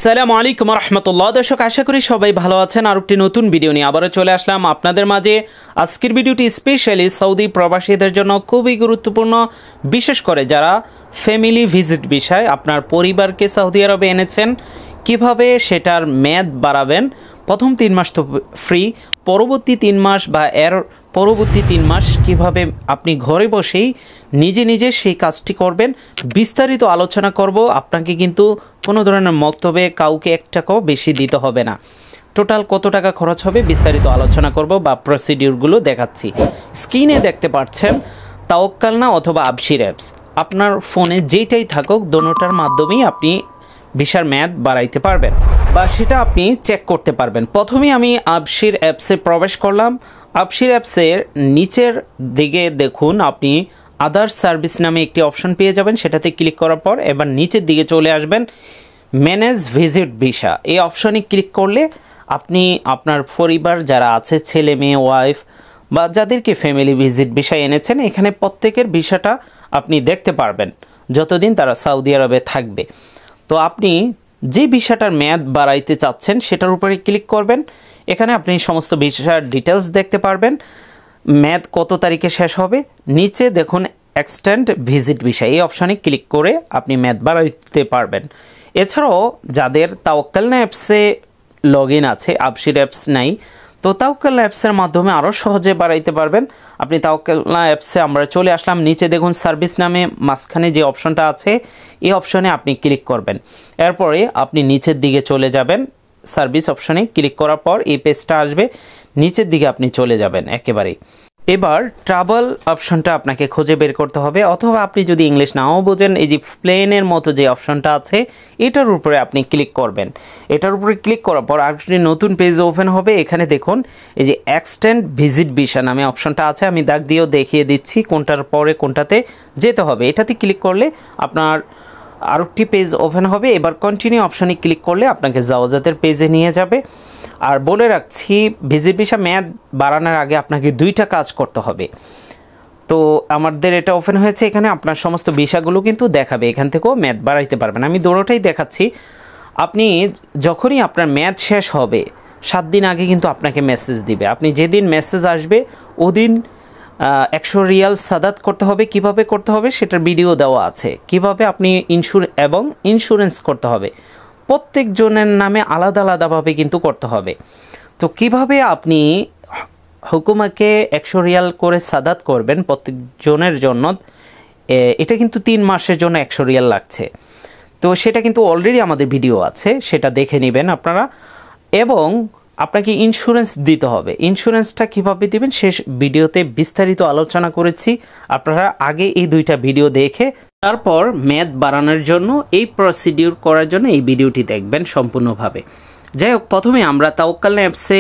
আসসালামু আলাইকুম রহমতুল্লাহ। দর্শক, আশা করি সবাই ভালো আছেন। আর একটি নতুন ভিডিও নিয়ে আবারও চলে আসলাম আপনাদের মাঝে। আজকের ভিডিওটি স্পেশালি সৌদি প্রবাসীদের জন্য খুবই গুরুত্বপূর্ণ, বিশেষ করে যারা ফ্যামিলি ভিজিট বিষয় আপনার পরিবারকে সৌদি আরবে এনেছেন, কিভাবে সেটার মেয়াদ বাড়াবেন। প্রথম 3 মাস তো ফ্রি, পরবর্তী 3 মাস বা এর পরবর্তী 3 মাস কিভাবে আপনি ঘরে বসেই নিজে নিজে সেই কাজটি করবেন বিস্তারিত আলোচনা করব। আপনাকে কিন্তু কোনো ধরনের মক্তবে কাউকে 1 টাকাও বেশি দিতে হবে না। টোটাল কত টাকা খরচ হবে বিস্তারিত আলোচনা করব বা প্রসিডিউরগুলো দেখাচ্ছি। স্ক্রিনে দেখতে পাচ্ছেন তাওয়াক্কালনা অথবা আবশির অ্যাপস। আপনার ফোনে যেটাই থাকুক দোনোটার মাধ্যমেই আপনি ভিসার মেয়াদ বাড়াইতে পারবেন বা সেটা আপনি চেক করতে পারবেন। প্রথমেই আমি আবশির অ্যাপসে প্রবেশ করলাম। আবশির অ্যাপসের নিচের দিকে দেখুন আপনি আদার সার্ভিস নামে একটি অপশন পেয়ে যাবেন। সেটাতে ক্লিক করার পর এবার নিচের দিকে চলে আসবেন ম্যানেজ ভিজিট ভিসা। এই অপশনে ক্লিক করলে আপনি আপনার পরিবার যারা আছে, ছেলে মেয়ে, ওয়াইফ বা যাদেরকে ফ্যামিলি ভিজিট ভিসা এনেছেন, এখানে প্রত্যেকের ভিসাটা আপনি দেখতে পারবেন যতদিন তারা সৌদি আরবে থাকবে। তো আপনি যে ভিসাটার মেয়াদ বাড়াইতে চাচ্ছেন সেটার উপরে ক্লিক করবেন। এখানে আপনি সমস্ত ভিসার ডিটেলস দেখতে পারবেন, মেয়াদ কত তারিখে শেষ হবে। নিচে দেখুন এক্সটেন্ড ভিজিট ভিসা, এই অপশানে ক্লিক করে আপনি মেয়াদ বাড়াইতে পারবেন। এছাড়াও যাদের তাওয়াক্কালনা অ্যাপসে লগ ইন আছে, আবশির অ্যাপস নাই, তো তাওয়াক্কালনা অ্যাপসের মাধ্যমে আরও সহজে বাড়াইতে পারবেন। আপনি তাওয়াক্কালনা অ্যাপসে আমরা চলে আসলাম। নিচে দেখুন সার্ভিস নামে মাঝখানে যে অপশনটা আছে এই অপশনে আপনি ক্লিক করবেন। এরপরে আপনি নিচের দিকে চলে যাবেন, সার্ভিস অপশনে ক্লিক করার পর এই পেজটা আসবে, নিচের দিকে আপনি চলে যাবেন একেবারেই। এবার ট্রাভেল অপশনটা আপনাকে খুঁজে বের করতে হবে, অথবা আপনি যদি ইংলিশ নাও বোঝেন এই যে প্লেনের মতো যে অপশনটা আছে এটার উপরে আপনি ক্লিক করবেন। এটার উপরে ক্লিক করার পর আপনি নতুন পেজ ওপেন হবে। এখানে দেখুন এই যে এক্সটেন্ড ভিজিট ভিসা নামে অপশনটা আছে, আমি দাগ দিয়েও দেখিয়ে দিচ্ছি কোনটার পরে কোনটাতে যেতে হবে। এটাতে ক্লিক করলে আপনার আরেকটি পেজ ওপেন হবে। এবার কন্টিনিউ অপশানে ক্লিক করলে আপনাকে জাওজাতের পেজে নিয়ে যাবে। আর বলে রাখছি, ভিজিট ভিসা মেয়াদ বাড়ানোর আগে আপনাকে 2টা কাজ করতে হবে। তো আমাদের এটা ওপেন হয়েছে, এখানে আপনার সমস্ত ভিসাগুলো কিন্তু দেখাবে, এখান থেকেও মেয়াদ বাড়াইতে পারবেন। আমি দুটোটাই দেখাচ্ছি। আপনি যখনই আপনার মেয়াদ শেষ হবে 7 দিন আগে কিন্তু আপনাকে মেসেজ দিবে। আপনি যেদিন মেসেজ আসবে ওদিন 100 রিয়াল সাদাত করতে হবে। কিভাবে করতে হবে সেটার ভিডিও দেওয়া আছে। কিভাবে আপনি ইন্স্যুরেন্স করতে হবে, প্রত্যেক জনের নামে আলাদা আলাদাভাবে কিন্তু করতে হবে। তো কিভাবে আপনি হুকুমাকে 100 রিয়াল করে সাদাত করবেন প্রত্যেক জনের জন্য, এটা কিন্তু 3 মাসের জন্য 100 রিয়াল লাগছে। তো সেটা কিন্তু অলরেডি আমাদের ভিডিও আছে, সেটা দেখে নেবেন আপনারা। এবং আপনাকে ইন্স্যুরেন্স দিতে হবে। ইন্স্যুরেন্সটা কিভাবে দিবেন শেষ ভিডিওতে বিস্তারিত আলোচনা করেছি। আপনারা আগে এই 2টা ভিডিও দেখে তারপর মেয়াদ বাড়ানোর জন্য এই প্রসিডিউর করার জন্য এই ভিডিওটি দেখবেন সম্পূর্ণভাবে। যাই হোক, প্রথমে আমরা তাওয়াক্কালনা অ্যাপসে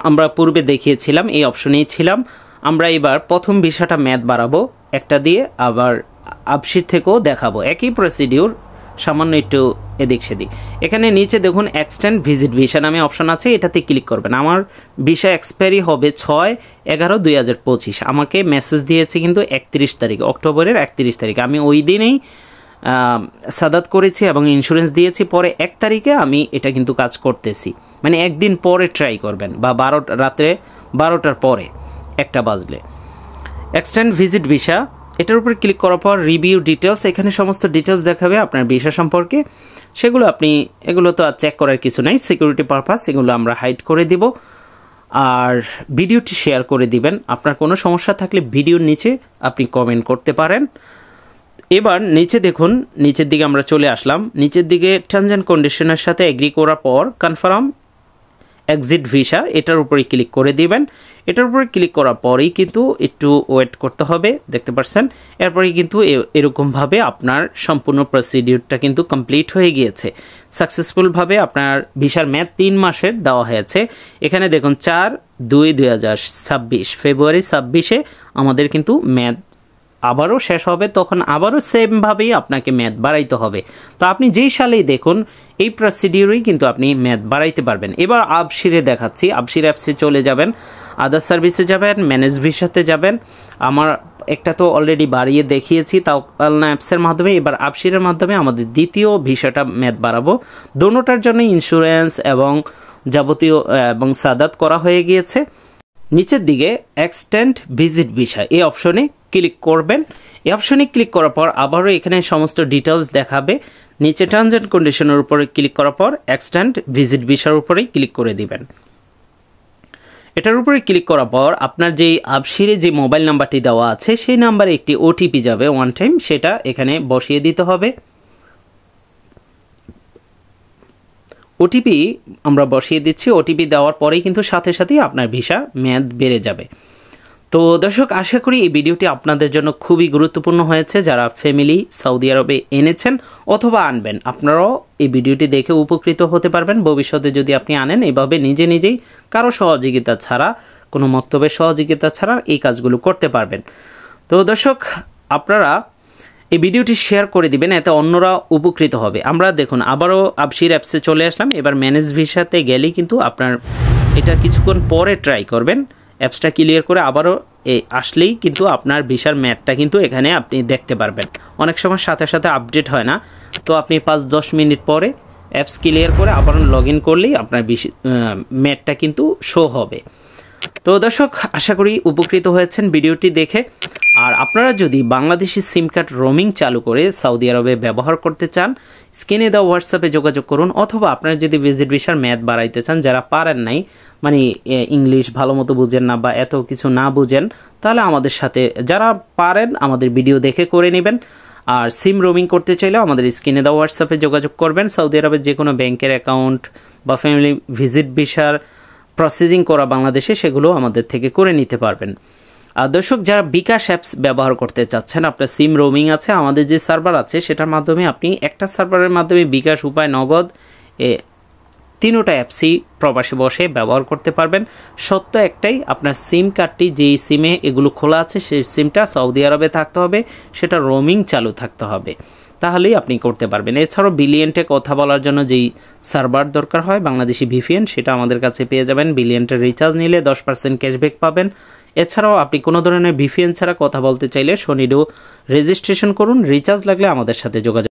আমরা পূর্বে দেখিয়েছিলাম, এই অপশনেই ছিলাম। আমরা এবার প্রথম ভিসাটা মেয়াদ বাড়াবো একটা দিয়ে, আবার আবশির থেকেও দেখাবো একই প্রসিডিউর, সামান্য একটু এদিক সেদিক। এখানে নিচে দেখুন এক্সটেন্ড ভিজিট ভিসা নামে অপশন আছে, এটাতে ক্লিক করবেন। আমার ভিসা এক্সপায়ারি হবে 6/11/2025। আমাকে মেসেজ দিয়েছে কিন্তু 31 তারিখ, অক্টোবরের 31 তারিখ। আমি ওই দিনেই সাদাত করেছি এবং ইন্স্যুরেন্স দিয়েছি। পরে 1 তারিখে আমি এটা কিন্তু কাজ করতেছি, মানে একদিন পরে ট্রাই করবেন বা রাত্রে 12টার পরে 1টা বাজলে। এক্সটেন্ড ভিজিট ভিসা, এটার উপর ক্লিক করার পর রিভিউ ডিটেলস, এখানে সমস্ত ডিটেলস দেখাবে আপনার ভিসা সম্পর্কে। এগুলো তো আর চেক করার কিছু নাই, সিকিউরিটি পারপাস, এগুলো আমরা হাইড করে দিব। আর ভিডিওটি শেয়ার করে দিবেন। আপনার কোনো সমস্যা থাকলে ভিডিওর নিচে আপনি কমেন্ট করতে পারেন। এবার নিচে দেখুন, নিচের দিকে আমরা চলে আসলাম। নিচের দিকে টার্মস অ্যান্ড কন্ডিশনের সাথে এগ্রি করার পর কনফার্ম এক্সিট ভিসা, এটার উপরে ক্লিক করে দিবেন। এটার উপরে ক্লিক করার পরেই কিন্তু একটু ওয়েট করতে হবে, দেখতে পাচ্ছেন। এরপরেই কিন্তু এরকমভাবে আপনার সম্পূর্ণ প্রসিডিউরটা কিন্তু কমপ্লিট হয়ে গিয়েছে সাকসেসফুলভাবে। আপনার ভিসার মেয়াদ 3 মাসের দেওয়া হয়েছে। এখানে দেখুন 4/2/2026 ফেব্রুয়ারি 26-এ আমাদের কিন্তু মেয়াদ আবারও শেষ হবে, তখন আবারও সেমভাবেই আপনাকে মেয়াদ বাড়াইতে হবে। তো আপনি যেই সালেই দেখুন এই প্রসিডিউরেই কিন্তু আপনি মেয়াদ বাড়াইতে পারবেন। এবার আবশিরে দেখাচ্ছি। আবশির অ্যাপসে চলে যাবেন, আদার সার্ভিসে যাবেন, ম্যানেজ ভিসাতে যাবেন। আমার একটা তো অলরেডি বাড়িয়ে দেখিয়েছি তাওয়াক্কালনা অ্যাপসের মাধ্যমে, এবার আপশিরের মাধ্যমে আমাদের দ্বিতীয় ভিসাটা মেয়াদ বাড়াবো। দোনোটার জন্য ইন্স্যুরেন্স এবং যাবতীয় এবং সাদাত করা হয়ে গিয়েছে। নিচের দিকে এক্সটেন্ড ভিজিট ভিসা এই অপশনে ক্লিক করবেন। এই অপশনে ক্লিক করার পর আবারও এখানে সমস্ত ডিটেলস দেখাবে। নিচে টার্মস অ্যান্ড কন্ডিশনের উপরে ক্লিক করার পর এক্সটেন্ড ভিজিট ভিসার উপরেই ক্লিক করে দিবেন। এটার উপরে ক্লিক করার পর আপনার যেই আপশিরে যে মোবাইল নাম্বারটি দেওয়া আছে সেই নাম্বারে একটি ওটিপি যাবে ওয়ান টাইম, সেটা এখানে বসিয়ে দিতে হবে। ওটিপি আমরা বসিয়ে দিচ্ছি। ওটিপি দেওয়ার পরেই কিন্তু সাথে সাথেই আপনার ভিসা মেয়াদ বেড়ে যাবে। তো দর্শক, আশা করি এই ভিডিওটি আপনাদের জন্য খুবই গুরুত্বপূর্ণ হয়েছে। যারা ফ্যামিলি সৌদি আরবে এনেছেন অথবা আনবেন, আপনারাও এই ভিডিওটি দেখে উপকৃত হতে পারবেন। ভবিষ্যতে যদি আপনি আনেন, এইভাবে নিজে নিজেই কারো সহযোগিতা ছাড়া, কোনো মক্তবের সহযোগিতা ছাড়া এই কাজগুলো করতে পারবেন। তো দর্শক, আপনারা এই ভিডিওটি শেয়ার করে দিবেন, এতে অন্যরা উপকৃত হবে। আমরা দেখুন আবারও আপশির অ্যাপসে চলে আসলাম। এবার ম্যানেজ ভিসাতে গেলেই কিন্তু আপনার এটা কিছুক্ষণ পরে ট্রাই করবেন। অ্যাপসটা ক্লিয়ার করে আবারও আসলেই কিন্তু আপনার ভিসার ম্যাটটা কিন্তু এখানে আপনি দেখতে পারবেন। অনেক সময় সাথে সাথে আপডেট হয় না, তো আপনি 5-10 মিনিট পরে অ্যাপস ক্লিয়ার করে আবার লগ ইন করলেই আপনার ম্যাটটা কিন্তু শো হবে। তো দর্শক, আশা করি উপকৃত হয়েছেন ভিডিওটি দেখে। আর আপনারা যদি বাংলাদেশি সিম কার্ড রোমিং চালু করে সৌদি আরবে ব্যবহার করতে চান, স্ক্রিনে দেওয়া হোয়াটসঅ্যাপে যোগাযোগ করুন। অথবা আপনারা যদি ভিজিট ভিসার মেয়াদ বাড়াইতে চান, যারা পারেন নাই, মানে ইংলিশ ভালো মতো বুঝেন না বা এত কিছু না বুঝেন, তাহলে আমাদের সাথে, যারা পারেন আমাদের ভিডিও দেখে করে নেবেন। আর সিম রোমিং করতে চাইলে আমাদের স্ক্রিনে দেওয়া হোয়াটসঅ্যাপে যোগাযোগ করবেন। সৌদি আরবের যে কোনো ব্যাংকের অ্যাকাউন্ট বা ফ্যামিলি ভিজিট ভিসার প্রসেসিং করা বাংলাদেশে, সেগুলো আমাদের থেকে করে নিতে পারবেন। আর দর্শক, যারা বিকাশ অ্যাপস ব্যবহার করতে চাচ্ছেন, আপনার সিম রোমিং আছে, আমাদের যে সার্ভার আছে সেটার মাধ্যমে আপনি একটা সার্ভারের মাধ্যমে বিকাশ, উপায়, নগদ তিনোটা অ্যাপসই প্রবাসী বসে ব্যবহার করতে পারবেন। সত্য একটাই, আপনার সিম কার্ডটি যেই সিমে এগুলো খোলা আছে সেই সিমটা সৌদি আরবে থাকতে হবে, সেটা রোমিং চালু থাকতে হবে, তাহলেই আপনি করতে পারবেন। এছাড়াও বিলিয়েন্টে কথা বলার জন্য যেই সার্ভার দরকার হয় বাংলাদেশি ভিপিএন, সেটা আমাদের কাছে পেয়ে যাবেন। বিলিয়েন্টের রিচার্জ নিলে 10% ক্যাশব্যাক পাবেন। এছাড়াও আপনি কোনো ধরনের ভিপিএন ছাড়া কথা বলতে চাইলে সনিডো রেজিস্ট্রেশন করুন। রিচার্জ লাগলে আমাদের সাথে যোগাযোগ